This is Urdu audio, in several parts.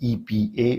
EPA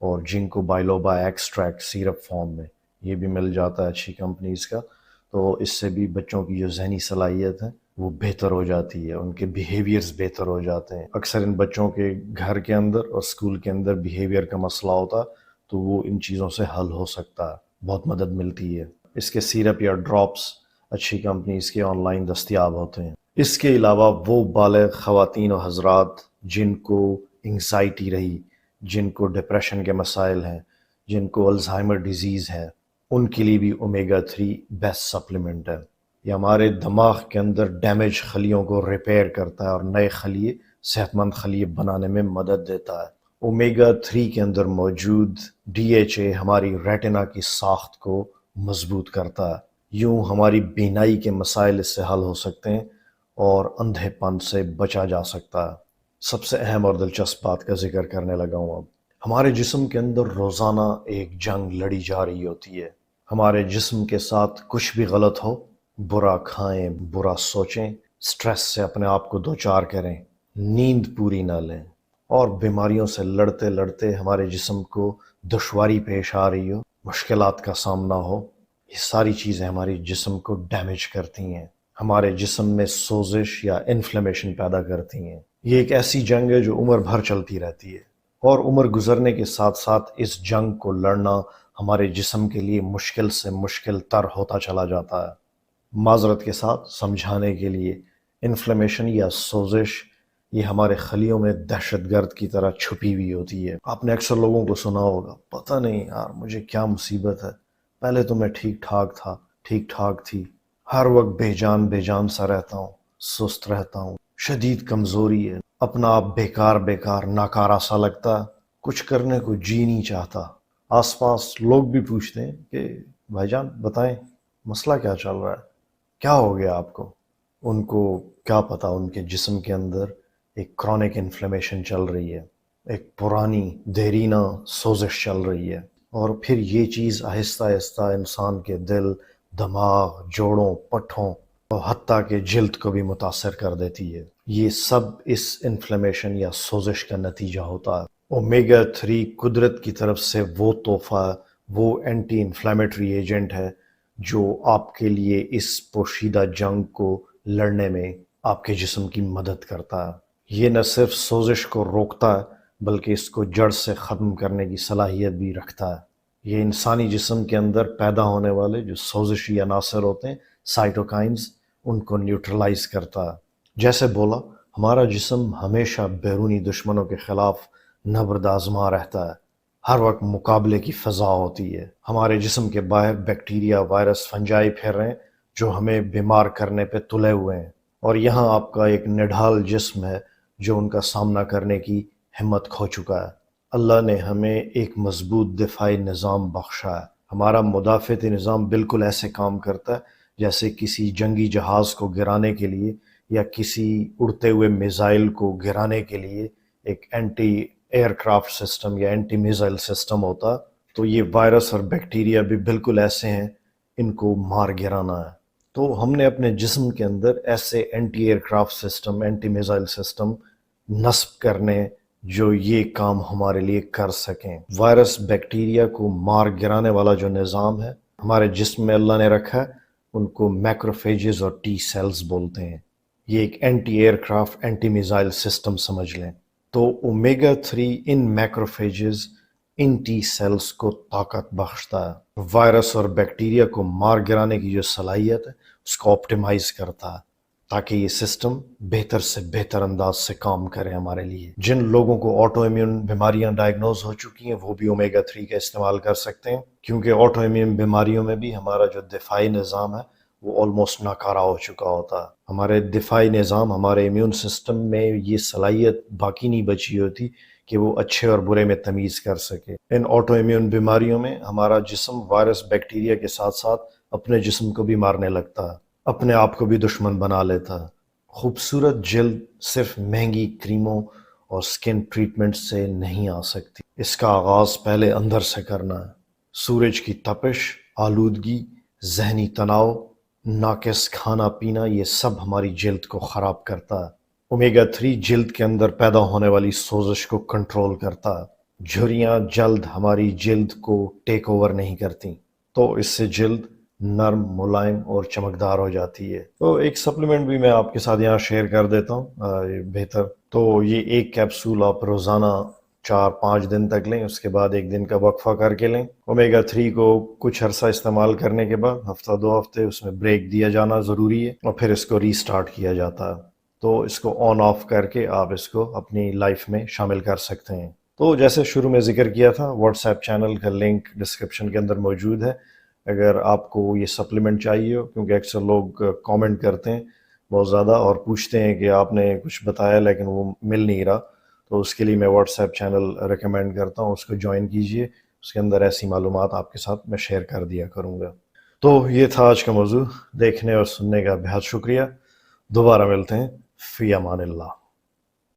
اور جنکو بائلوبا ایکسٹریکٹ سیرپ فارم میں یہ بھی مل جاتا ہے اچھی کمپنیز کا، تو اس سے بھی بچوں کی جو ذہنی صلاحیت ہے وہ بہتر ہو جاتی ہے، ان کے بیہیویئرز بہتر ہو جاتے ہیں۔ اکثر ان بچوں کے گھر کے اندر اور اسکول کے اندر بیہیویئر کا مسئلہ ہوتا تو وہ ان چیزوں سے حل ہو سکتا ہے، بہت مدد ملتی ہے۔ اس کے سیرپ یا ڈراپس اچھی کمپنیز کے آن لائن دستیاب ہوتے ہیں۔ اس کے علاوہ وہ بالغ خواتین و حضرات جن کو انگزائٹی رہی، جن کو ڈپریشن کے مسائل ہیں، جن کو الزائمر ڈیزیز ہے، ان کے لیے بھی اومیگا 3 بیسٹ سپلیمنٹ ہے۔ یہ ہمارے دماغ کے اندر ڈیمیج خلیوں کو ریپیئر کرتا ہے اور نئے خلیے، صحت مند خلیے بنانے میں مدد دیتا ہے۔ اومیگا 3 کے اندر موجود DHA ہماری ریٹنا کی ساخت کو مضبوط کرتا ہے، یوں ہماری بینائی کے مسائل اس سے حل ہو سکتے ہیں اور اندھے پن سے بچا جا سکتا ہے۔ سب سے اہم اور دلچسپ بات کا ذکر کرنے لگا ہوں اب۔ ہمارے جسم کے اندر روزانہ ایک جنگ لڑی جا رہی ہوتی ہے۔ ہمارے جسم کے ساتھ کچھ بھی غلط ہو، برا کھائیں، برا سوچیں، سٹریس سے اپنے آپ کو دوچار کریں، نیند پوری نہ لیں اور بیماریوں سے لڑتے لڑتے ہمارے جسم کو دشواری پیش آ رہی ہو، مشکلات کا سامنا ہو، یہ ساری چیزیں ہماری جسم کو ڈیمیج کرتی ہیں، ہمارے جسم میں سوزش یا انفلیمیشن پیدا کرتی ہیں۔ یہ ایک ایسی جنگ ہے جو عمر بھر چلتی رہتی ہے، اور عمر گزرنے کے ساتھ ساتھ اس جنگ کو لڑنا ہمارے جسم کے لیے مشکل سے مشکل تر ہوتا چلا جاتا ہے۔ معذرت کے ساتھ سمجھانے کے لیے، انفلیمیشن یا سوزش یہ ہمارے خلیوں میں دہشت گرد کی طرح چھپی ہوئی ہوتی ہے۔ آپ نے اکثر لوگوں کو سنا ہوگا، پتہ نہیں یار مجھے کیا مصیبت ہے، پہلے تو میں ٹھیک ٹھاک تھا، ٹھیک ٹھاک تھی، ہر وقت بے جان سا رہتا ہوں، سست رہتا ہوں، شدید کمزوری ہے، اپنا آپ بیکار ناکارہ سا لگتا ہے، کچھ کرنے کو جی نہیں چاہتا۔ آس پاس لوگ بھی پوچھتے ہیں کہ بھائی جان بتائیں مسئلہ کیا چل رہا ہے، کیا ہو گیا آپ کو؟ ان کو کیا پتا ان کے جسم کے اندر ایک کرونک انفلیمیشن چل رہی ہے، ایک پرانی دیرینہ سوزش چل رہی ہے، اور پھر یہ چیز آہستہ آہستہ انسان کے دل، دماغ، جوڑوں، پٹھوں اور حتیٰ کہ جلد کو بھی متاثر کر دیتی ہے۔ یہ سب اس انفلیمیشن یا سوزش کا نتیجہ ہوتا ہے۔ اومیگا 3 قدرت کی طرف سے وہ تحفہ، وہ اینٹی انفلیمیٹری ایجنٹ ہے جو آپ کے لیے اس پوشیدہ جنگ کو لڑنے میں آپ کے جسم کی مدد کرتا ہے۔ یہ نہ صرف سوزش کو روکتا ہے بلکہ اس کو جڑ سے ختم کرنے کی صلاحیت بھی رکھتا ہے۔ یہ انسانی جسم کے اندر پیدا ہونے والے جو سوزشی عناصر ہوتے ہیں، سائٹوکائنز، ان کو نیوٹرلائز کرتا ہے۔ جیسے بولا، ہمارا جسم ہمیشہ بیرونی دشمنوں کے خلاف نبرد آزما رہتا ہے، ہر وقت مقابلے کی فضا ہوتی ہے۔ ہمارے جسم کے باہر بیکٹیریا، وائرس، فنجائی پھر رہے ہیں جو ہمیں بیمار کرنے پہ تلے ہوئے ہیں، اور یہاں آپ کا ایک نڈھال جسم ہے جو ان کا سامنا کرنے کی ہمت کھو چکا ہے۔ اللہ نے ہمیں ایک مضبوط دفاعی نظام بخشا ہے۔ ہمارا مدافعتی نظام بالکل ایسے کام کرتا ہے جیسے کسی جنگی جہاز کو گرانے کے لیے یا کسی اڑتے ہوئے میزائل کو گرانے کے لیے ایک اینٹی ایئر کرافٹ سسٹم یا اینٹی میزائل سسٹم ہوتا، تو یہ وائرس اور بیکٹیریا بھی بالکل ایسے ہیں، ان کو مار گرانا ہے۔ تو ہم نے اپنے جسم کے اندر ایسے anti aircraft system, anti missile system نصب کرنے جو یہ کام ہمارے لیے کر سکیں۔ وائرس بیکٹیریا کو مار گرانے والا جو نظام ہے ہمارے جسم میں اللہ نے رکھا ہے، ان کو میکروفیجز اور ٹی سیلز بولتے ہیں۔ یہ ایک anti aircraft, anti missile system سمجھ لیں۔ تو اومیگا 3 ان میکروفیجز، ان ٹی سیلز کو طاقت بخشتا ہے، وائرس اور بیکٹیریا کو مار گرانے کی جو صلاحیت ہے اس کو آپٹیمائز کرتا ہے تاکہ یہ سسٹم بہتر سے بہتر انداز سے کام کرے ہمارے لیے۔ جن لوگوں کو آٹو امیون بیماریاں ڈائگنوز ہو چکی ہیں وہ بھی اومیگا 3 کا استعمال کر سکتے ہیں، کیونکہ آٹو امیون بیماریوں میں بھی ہمارا جو دفاعی نظام ہے وہ آلموسٹ ناکارہ ہو چکا ہوتا ہے۔ ہمارے دفاعی نظام، ہمارے امیون سسٹم میں یہ صلاحیت باقی نہیں بچی ہوتی کہ وہ اچھے اور برے میں تمیز کر سکے۔ ان آٹو امیون بیماریوں میں ہمارا جسم وائرس، بیکٹیریا کے ساتھ ساتھ اپنے جسم کو بھی مارنے لگتا ہے، اپنے آپ کو بھی دشمن بنا لیتا ہے۔ خوبصورت جلد صرف مہنگی کریموں اور سکن ٹریٹمنٹ سے نہیں آ سکتی، اس کا آغاز پہلے اندر سے کرنا ہے۔ سورج کی تپش، آلودگی، ذہنی تناؤ، ناقص کھانا پینا، یہ سب ہماری جلد کو خراب کرتا ہے۔ اومیگا 3 جلد کے اندر پیدا ہونے والی سوزش کو کنٹرول کرتا ہے، جھریاں جلد ہماری جلد کو ٹیک اوور نہیں کرتی، تو اس سے جلد نرم، ملائم اور چمکدار ہو جاتی ہے۔ تو ایک سپلیمنٹ بھی میں آپ کے ساتھ یہاں شیئر کر دیتا ہوں، یہ بہتر۔ تو یہ ایک کیپسول آپ روزانہ 4-5 دن تک لیں، اس کے بعد 1 دن کا وقفہ کر کے لیں۔ اومیگا 3 کو کچھ عرصہ استعمال کرنے کے بعد ہفتہ 2 ہفتے اس میں بریک دیا جانا ضروری ہے، اور پھر اس کو ری سٹارٹ کیا جاتا ہے۔ تو اس کو آن آف کر کے آپ اس کو اپنی لائف میں شامل کر سکتے ہیں۔ تو جیسے شروع میں ذکر کیا تھا، واٹس ایپ چینل کا لنک ڈسکرپشن کے اندر موجود ہے، اگر آپ کو یہ سپلیمنٹ چاہیے ہو، کیونکہ اکثر لوگ کامنٹ کرتے ہیں بہت زیادہ اور پوچھتے ہیں کہ آپ نے کچھ بتایا لیکن وہ مل نہیں رہا، تو اس کے لیے میں واٹس ایپ چینل ریکمینڈ کرتا ہوں، اس کو جوائن کیجئے، اس کے اندر ایسی معلومات آپ کے ساتھ میں شیئر کر دیا کروں گا۔ تو یہ تھا آج کا موضوع، دیکھنے اور سننے کا بہت شکریہ، دوبارہ ملتے ہیں، فی امان اللہ۔